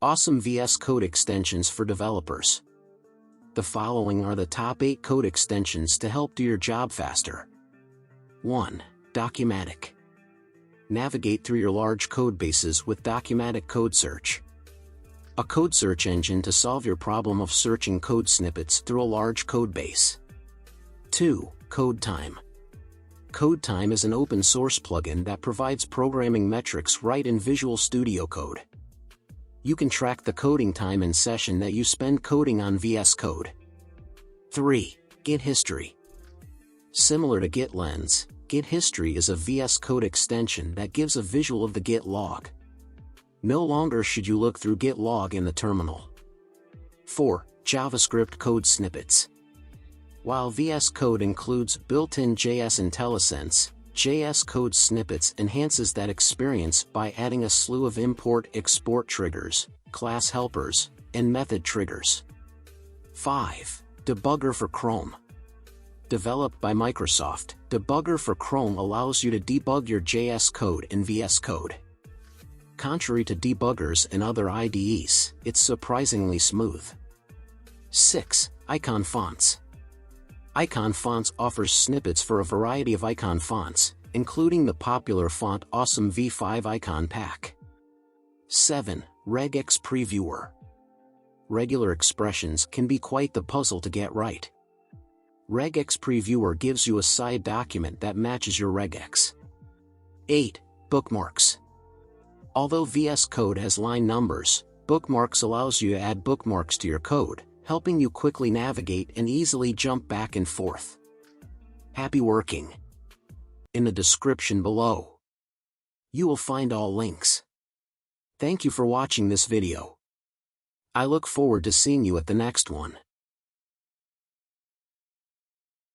Awesome VS Code extensions for developers. The following are the top 8 code extensions to help do your job faster. 1. Documatic. Navigate through your large code bases with Documatic Code Search. A code search engine to solve your problem of searching code snippets through a large code base. 2. CodeTime. CodeTime is an open-source plugin that provides programming metrics right in Visual Studio Code. You can track the coding time and session that you spend coding on VS Code. 3. Git History. Similar to Git Lens, Git History is a VS Code extension that gives a visual of the Git log. No longer should you look through Git log in the terminal. 4. JavaScript Code Snippets. While VS Code includes built-in JS IntelliSense, JS Code Snippets enhances that experience by adding a slew of import-export triggers, class helpers, and method triggers. 5. Debugger for Chrome. Developed by Microsoft, Debugger for Chrome allows you to debug your JS code in VS Code. Contrary to debuggers and other IDEs, it's surprisingly smooth. 6. Icon Fonts. Icon Fonts offers snippets for a variety of icon fonts, including the popular font Awesome V5 Icon Pack. 7. RegX Previewer. Regular expressions can be quite the puzzle to get right. RegX Previewer gives you a side document that matches your regex. 8. Bookmarks. Although VS Code has line numbers, Bookmarks allows you to add bookmarks to your code, helping you quickly navigate and easily jump back and forth. Happy working! In the description below, you will find all links. Thank you for watching this video. I look forward to seeing you at the next one.